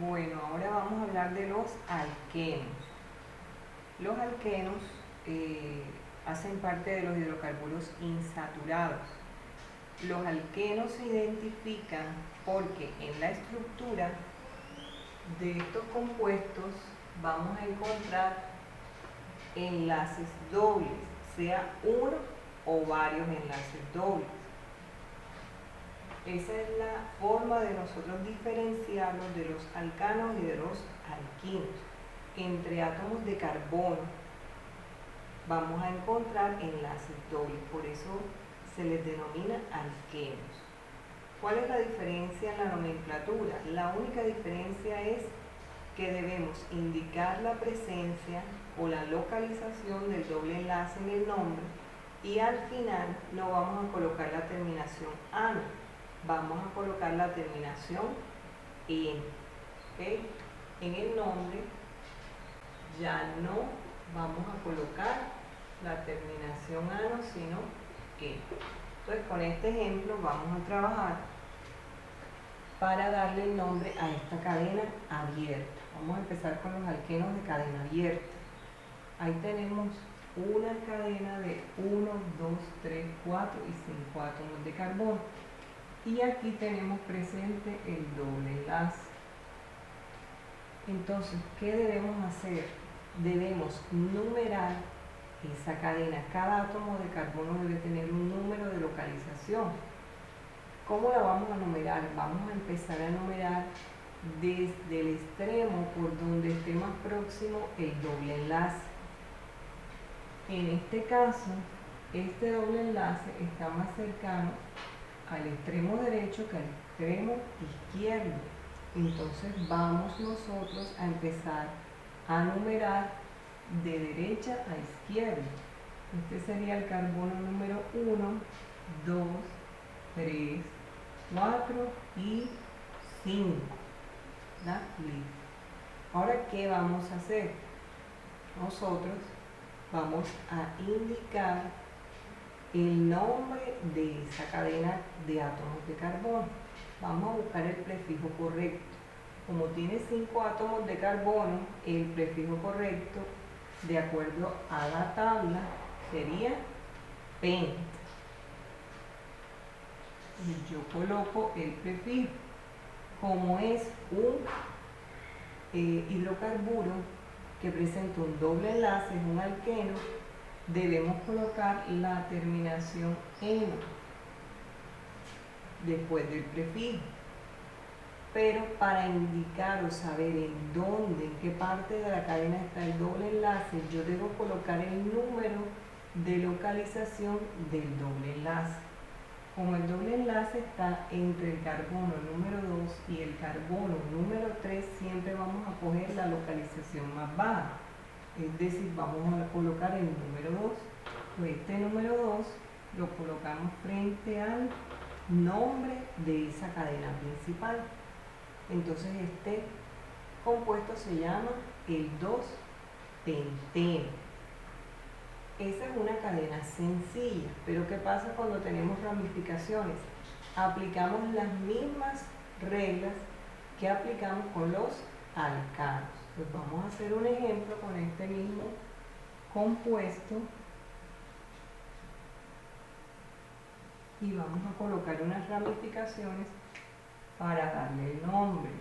Bueno, ahora vamos a hablar de los alquenos. Los alquenos hacen parte de los hidrocarburos insaturados. Los alquenos se identifican porque en la estructura de estos compuestos vamos a encontrar enlaces dobles, sea uno o varios enlaces dobles. Esa es la forma de nosotros diferenciarlos de los alcanos y de los alquinos. Entre átomos de carbono vamos a encontrar enlaces dobles, por eso se les denomina alquenos. ¿Cuál es la diferencia en la nomenclatura? La única diferencia es que debemos indicar la presencia o la localización del doble enlace en el nombre y al final no vamos a colocar la terminación ano, vamos a colocar la terminación en. ¿Okay? En el nombre ya no vamos a colocar la terminación ano, sino en. Entonces, con este ejemplo vamos a trabajar para darle el nombre a esta cadena abierta. Vamos a empezar con los alquenos de cadena abierta. Ahí tenemos una cadena de 1, 2, 3, 4 y 5 átomos de carbono. Y aquí tenemos presente el doble enlace. Entonces, ¿qué debemos hacer? Debemos numerar esa cadena. Cada átomo de carbono debe tener un número de localización. ¿Cómo la vamos a numerar? Vamos a empezar a numerar desde el extremo por donde esté más próximo el doble enlace. En este caso, este doble enlace está más cercano al extremo derecho que al extremo izquierdo. Entonces vamos nosotros a empezar a numerar de derecha a izquierda. Este sería el carbono número 1, 2, 3, 4 y 5. Listo. Ahora, ¿qué vamos a hacer? Nosotros vamos a indicar el nombre de esa cadena de átomos de carbono. Vamos a buscar el prefijo correcto. Como tiene 5 átomos de carbono, el prefijo correcto, de acuerdo a la tabla, sería pent. Yo coloco el prefijo. Como es un hidrocarburo que presenta un doble enlace, es un alqueno, debemos colocar la terminación eno después del prefijo. Pero para indicar o saber en dónde, en qué parte de la cadena está el doble enlace, yo debo colocar el número de localización del doble enlace. Como el doble enlace está entre el carbono número 2 y el carbono número 3, siempre vamos a coger la localización más baja. Es decir, vamos a colocar el número 2. Pues este número 2 lo colocamos frente al nombre de esa cadena principal. Entonces este compuesto se llama el 2-penteno. Esa es una cadena sencilla, pero ¿qué pasa cuando tenemos ramificaciones? Aplicamos las mismas reglas que aplicamos con los alcanos. Pues vamos a hacer un ejemplo con este mismo compuesto y vamos a colocar unas ramificaciones para darle el nombre.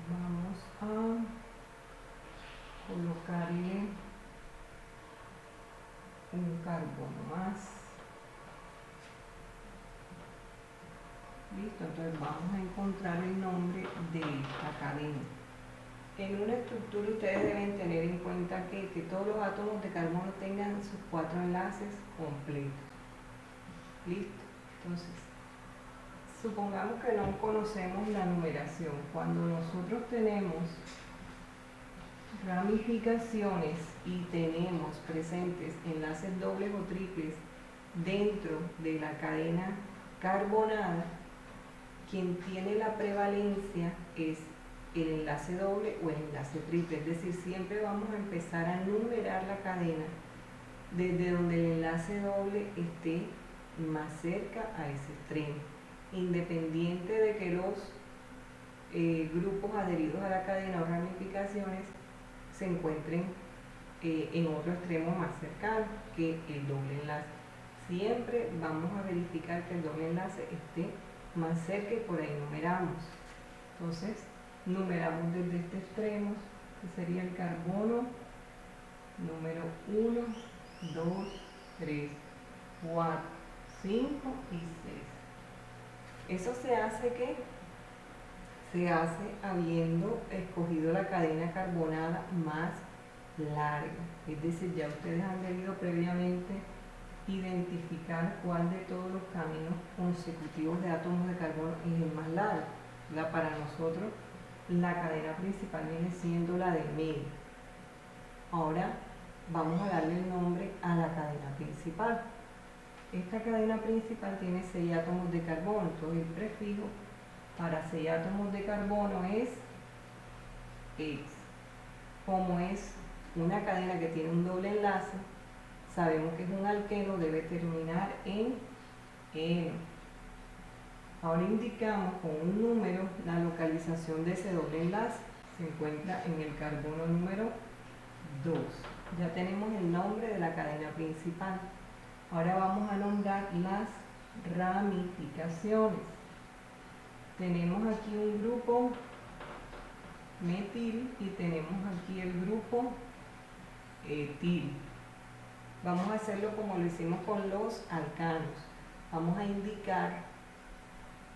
Vamos a colocarle un carbono más. Listo, entonces vamos a encontrar el nombre de esta cadena. En una estructura ustedes deben tener en cuenta que todos los átomos de carbono tengan sus 4 enlaces completos. Listo, entonces supongamos que no conocemos la numeración. Cuando nosotros tenemos ramificaciones y tenemos presentes enlaces dobles o triples dentro de la cadena carbonada, quien tiene la prevalencia es el enlace doble o el enlace triple. Es decir, siempre vamos a empezar a numerar la cadena desde donde el enlace doble esté más cerca a ese extremo, independiente de que los grupos adheridos a la cadena o ramificaciones se encuentren en otro extremo más cercano que el doble enlace. Siempre vamos a verificar que el doble enlace esté más cerca y por ahí numeramos. Entonces, numeramos desde este extremo, que sería el carbono número 1, 2, 3, 4, 5 y 6. Eso se hace que se hace habiendo escogido la cadena carbonada más larga. Es decir, ya ustedes han debido previamente identificar cuál de todos los caminos consecutivos de átomos de carbono es el más largo. Para nosotros, la cadena principal viene siendo la del medio. Ahora vamos a darle el nombre a la cadena principal. Esta cadena principal tiene 6 átomos de carbono, entonces el prefijo para 6 átomos de carbono es X. Como es una cadena que tiene un doble enlace, sabemos que es un alqueno, debe terminar en eno. Ahora indicamos con un número la localización de ese doble enlace. Se encuentra en el carbono número 2. Ya tenemos el nombre de la cadena principal. Ahora vamos a nombrar las ramificaciones. Tenemos aquí un grupo metil y tenemos aquí el grupo etil. Vamos a hacerlo como lo hicimos con los alcanos. Vamos a indicar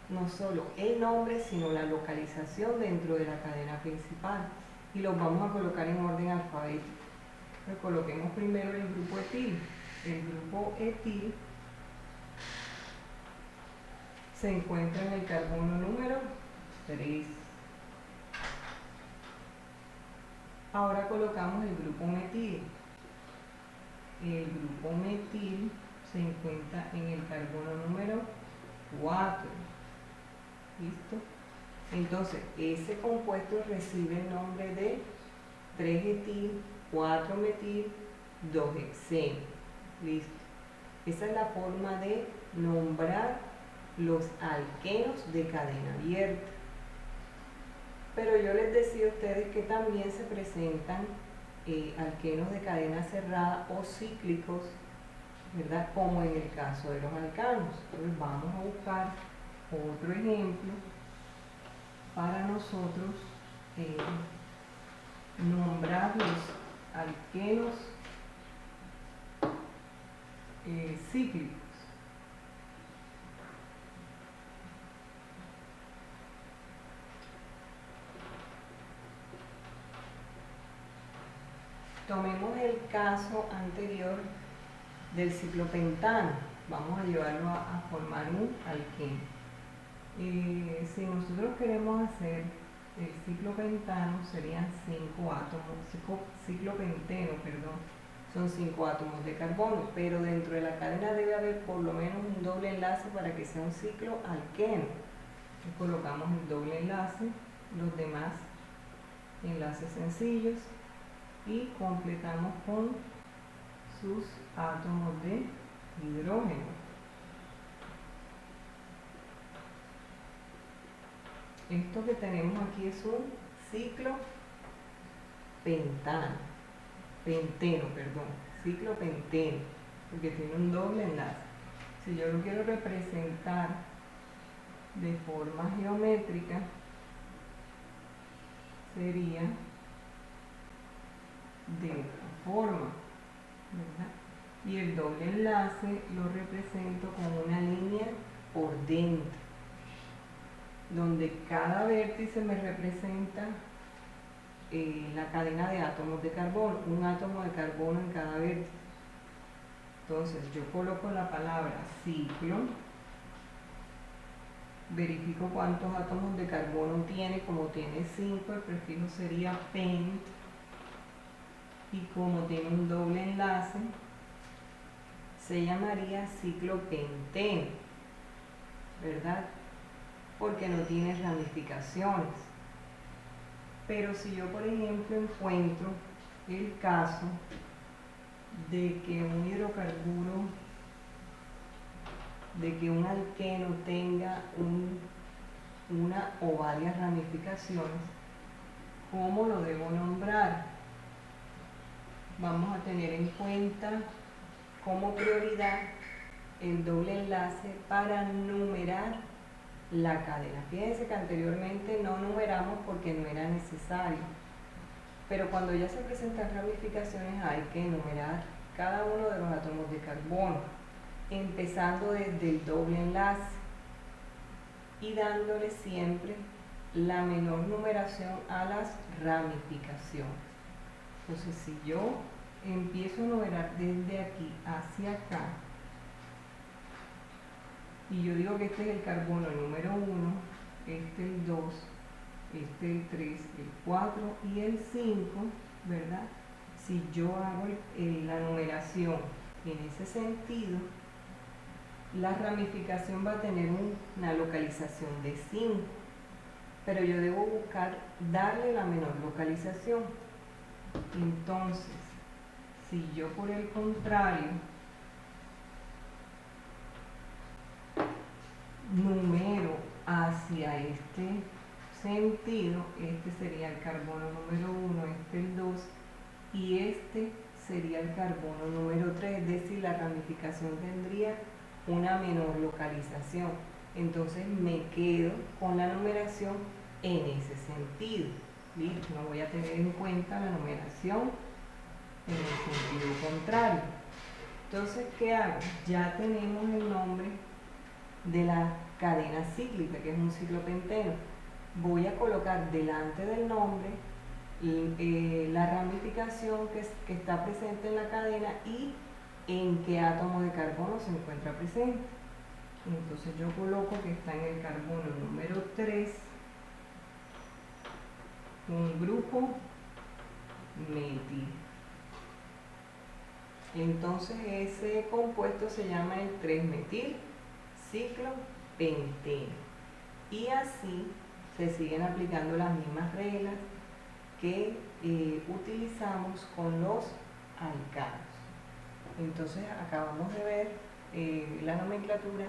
no solo el nombre, sino la localización dentro de la cadena principal. Y los vamos a colocar en orden alfabético. Entonces, coloquemos primero el grupo etil. El grupo etil se encuentra en el carbono número 3. Ahora colocamos el grupo metil. El grupo metil se encuentra en el carbono número 4. ¿Listo? Entonces, ese compuesto recibe el nombre de 3-etil, 4-metil, 2-hexeno. ¿Listo? Esa es la forma de nombrar los alquenos de cadena abierta. Pero yo les decía a ustedes que también se presentan alquenos de cadena cerrada o cíclicos, ¿verdad? Como en el caso de los alcanos. Entonces vamos a buscar otro ejemplo para nosotros nombrar los alquenos cíclicos. Tomemos el caso anterior del ciclopentano. Vamos a llevarlo a formar un alqueno. Si nosotros queremos hacer el ciclopentano, serían 5 átomos, ciclopenteno, perdón, son 5 átomos de carbono, pero dentro de la cadena debe haber por lo menos un doble enlace para que sea un ciclo alqueno. Entonces colocamos el doble enlace, los demás enlaces sencillos y completamos con sus átomos de hidrógeno. Esto que tenemos aquí es un ciclo ciclo penteno, porque tiene un doble enlace. Si yo lo quiero representar de forma geométrica, sería de esta forma, ¿verdad? Y el doble enlace lo represento con una línea por dentro, donde cada vértice me representa la cadena de átomos de carbono, un átomo de carbono en cada vértice. Entonces yo coloco la palabra ciclo, verifico cuántos átomos de carbono tiene, como tiene 5, el prefijo sería pent, y como tiene un doble enlace, se llamaría ciclopenteno, ¿verdad? Porque no tiene ramificaciones. Pero si yo, por ejemplo, encuentro el caso de que un hidrocarburo, de que un alqueno tenga una o varias ramificaciones, ¿cómo lo debo nombrar? Vamos a tener en cuenta como prioridad el doble enlace para numerar la cadena. Fíjense que anteriormente no numeramos porque no era necesario, pero cuando ya se presentan ramificaciones hay que numerar cada uno de los átomos de carbono, empezando desde el doble enlace y dándole siempre la menor numeración a las ramificaciones. Entonces, si yo empiezo a numerar desde aquí hacia acá, y yo digo que este es el carbono número 1, este el 2, este el 3, el 4 y el 5, ¿verdad? Si yo hago la numeración en ese sentido, la ramificación va a tener una localización de 5, pero yo debo buscar darle la menor localización. Entonces, si yo por el contrario numero hacia este sentido, este sería el carbono número 1, este el 2 y este sería el carbono número 3, es decir, la ramificación tendría una menor localización. Entonces me quedo con la numeración en ese sentido. ¿Listo? No voy a tener en cuenta la numeración en el sentido contrario. Entonces, ¿qué hago? Ya tenemos el nombre de la cadena cíclica, que es un ciclopenteno. Voy a colocar delante del nombre la ramificación que está presente en la cadena y en qué átomo de carbono se encuentra presente. Entonces yo coloco que está en el carbono número 3 un grupo metil. Entonces ese compuesto se llama el 3-metil ciclopenteno. Y así se siguen aplicando las mismas reglas que utilizamos con los alcanos. Entonces acabamos de ver la nomenclatura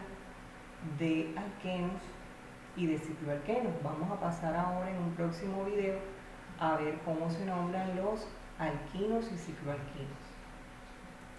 de alquenos y de cicloalquenos. Vamos a pasar ahora en un próximo video a ver cómo se nombran los alquinos y cicloalquinos.